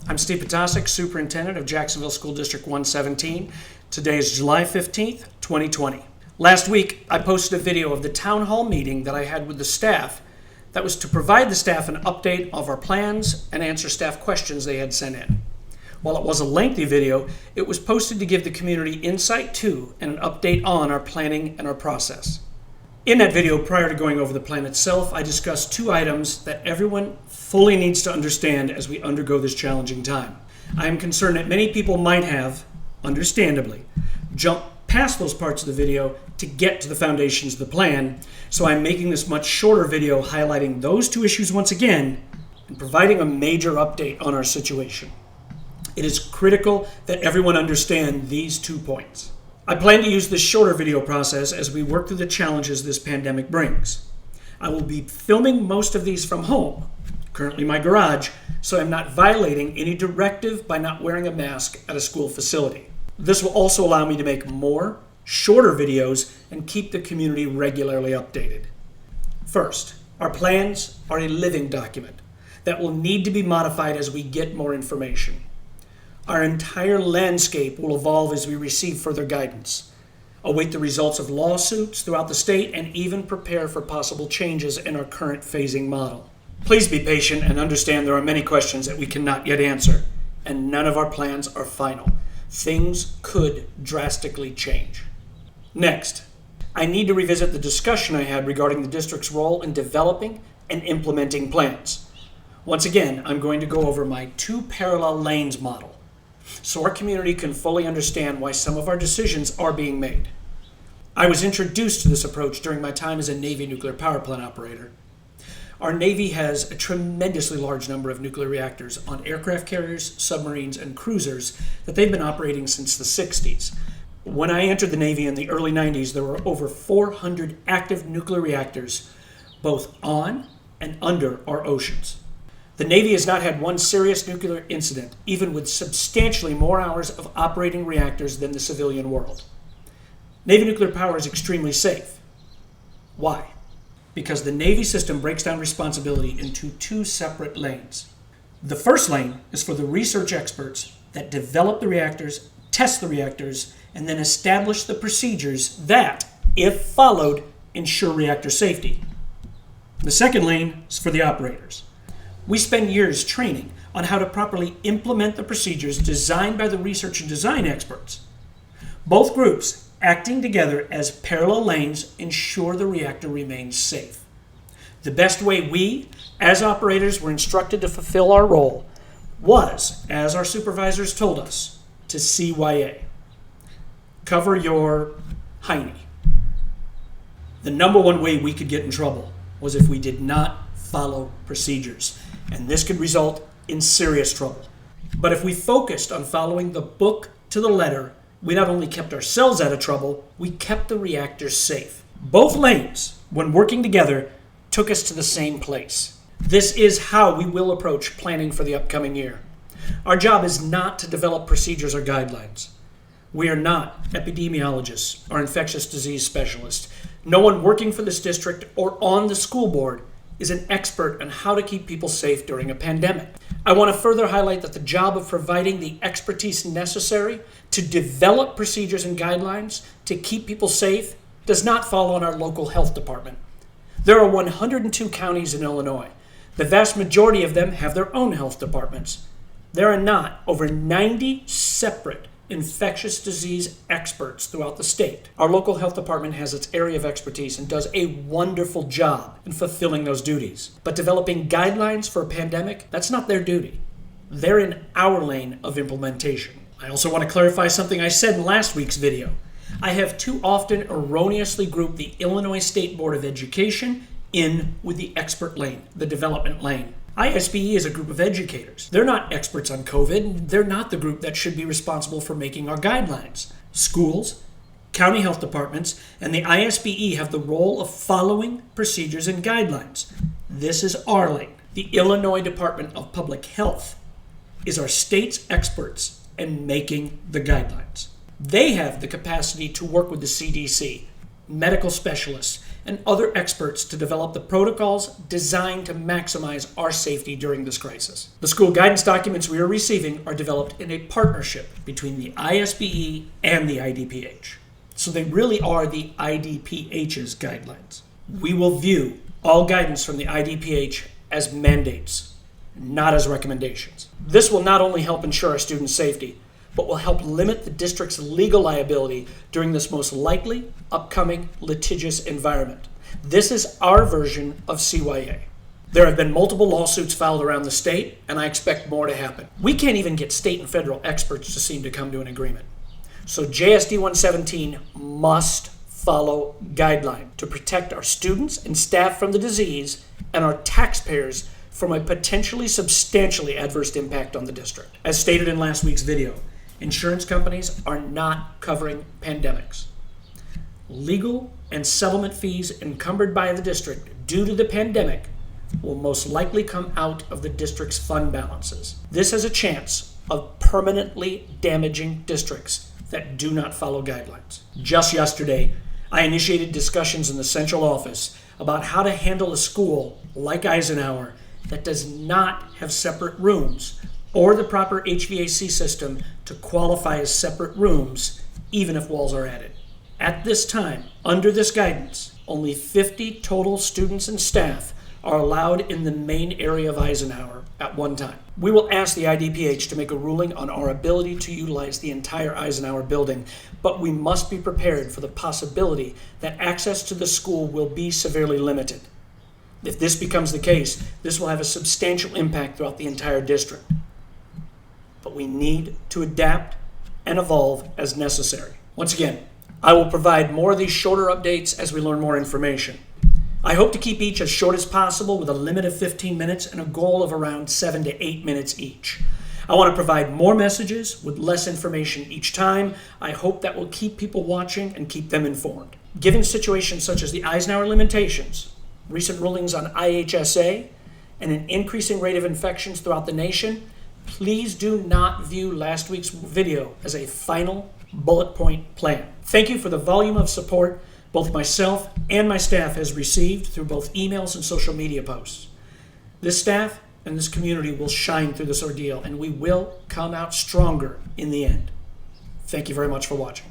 I'm Steve Potasic, Superintendent of Jacksonville School District 117. Today is July 15th, 2020. Last week, I posted a video of the town hall meeting that I had with the staff that was to provide the staff an update of our plans and answer staff questions they had sent in. While it was a lengthy video, it was posted to give the community insight to and an update on our planning and our process. In that video, prior to going over the plan itself, I discussed two items that everyone fully needs to understand as we undergo this challenging time. I am concerned that many people might have, understandably, jumped past those parts of the video to get to the foundations of the plan, so I'm making this much shorter video highlighting those two issues once again and providing a major update on our situation. It is critical that everyone understand these 2 points. I plan to use this shorter video process as we work through the challenges this pandemic brings. I will be filming most of these from home, currently my garage, so I'm not violating any directive by not wearing a mask at a school facility. This will also allow me to make more, shorter videos and keep the community regularly updated. First, our plans are a living document that will need to be modified as we get more information. Our entire landscape will evolve as we receive further guidance, await the results of lawsuits throughout the state, and even prepare for possible changes in our current phasing model. Please be patient and understand there are many questions that we cannot yet answer, and none of our plans are final. Things could drastically change. Next, I need to revisit the discussion I had regarding the district's role in developing and implementing plans. Once again, I'm going to go over my 2 parallel lanes model, so our community can fully understand why some of our decisions are being made. I was introduced to this approach during my time as a Navy nuclear power plant operator. Our Navy has a tremendously large number of nuclear reactors on aircraft carriers, submarines, and cruisers that they've been operating since the 60s. When I entered the Navy in the early 90s, there were over 400 active nuclear reactors, both on and under our oceans. The Navy has not had one serious nuclear incident, even with substantially more hours of operating reactors than the civilian world. Navy nuclear power is extremely safe. Why? Because the Navy system breaks down responsibility into 2 separate lanes. The first lane is for the research experts that develop the reactors, test the reactors, and then establish the procedures that, if followed, ensure reactor safety. The second lane is for the operators. We spend years training on how to properly implement the procedures designed by the research and design experts. Both groups, acting together as parallel lanes, ensure the reactor remains safe. The best way we, as operators, were instructed to fulfill our role was, as our supervisors told us, to CYA. Cover your hiney. The number one way we could get in trouble was if we did not follow procedures, and this could result in serious trouble. But if we focused on following the book to the letter, we not only kept ourselves out of trouble, we kept the reactors safe. Both lanes, when working together, took us to the same place. This is how we will approach planning for the upcoming year. Our job is not to develop procedures or guidelines. We are not epidemiologists or infectious disease specialists. No one working for this district or on the school board is an expert on how to keep people safe during a pandemic. I want to further highlight that the job of providing the expertise necessary to develop procedures and guidelines to keep people safe does not fall on our local health department. There are 102 counties in Illinois. The vast majority of them have their own health departments. There are not over 90 separate infectious disease experts throughout the state. Our local health department has its area of expertise and does a wonderful job in fulfilling those duties. But developing guidelines for a pandemic, that's not their duty. They're in our lane of implementation. I also want to clarify something I said in last week's video. I have too often erroneously grouped the Illinois State Board of Education in with the expert lane, the development lane. ISBE is a group of educators. They're not experts on COVID. They're not the group that should be responsible for making our guidelines. Schools, county health departments, and the ISBE have the role of following procedures and guidelines. This is our lane. The Illinois Department of Public Health is our state's experts in making the guidelines. They have the capacity to work with the CDC, medical specialists, and other experts to develop the protocols designed to maximize our safety during this crisis. The school guidance documents we are receiving are developed in a partnership between the ISBE and the IDPH. So they really are the IDPH's guidelines. We will view all guidance from the IDPH as mandates, not as recommendations. This will not only help ensure our students' safety, but will help limit the district's legal liability during this most likely upcoming litigious environment. This is our version of CYA. There have been multiple lawsuits filed around the state, and I expect more to happen. We can't even get state and federal experts to seem to come to an agreement. So JSD117 must follow guidelines to protect our students and staff from the disease and our taxpayers from a potentially substantially adverse impact on the district. As stated in last week's video, insurance companies are not covering pandemics. Legal and settlement fees encumbered by the district due to the pandemic will most likely come out of the district's fund balances. This has a chance of permanently damaging districts that do not follow guidelines. Just yesterday, I initiated discussions in the central office about how to handle a school like Eisenhower that does not have separate rooms or the proper HVAC system to qualify as separate rooms, even if walls are added. At this time, under this guidance, only 50 total students and staff are allowed in the main area of Eisenhower at one time. We will ask the IDPH to make a ruling on our ability to utilize the entire Eisenhower building, but we must be prepared for the possibility that access to the school will be severely limited. If this becomes the case, this will have a substantial impact throughout the entire district. But we need to adapt and evolve as necessary. Once again, I will provide more of these shorter updates as we learn more information. I hope to keep each as short as possible with a limit of 15 minutes and a goal of around 7 to 8 minutes each. I want to provide more messages with less information each time. I hope that will keep people watching and keep them informed. Given situations such as the Eisenhower limitations, recent rulings on IHSA, and an increasing rate of infections throughout the nation, please do not view last week's video as a final bullet point plan. Thank you for the volume of support both myself and my staff has received through both emails and social media posts. This staff and this community will shine through this ordeal, and we will come out stronger in the end. Thank you very much for watching.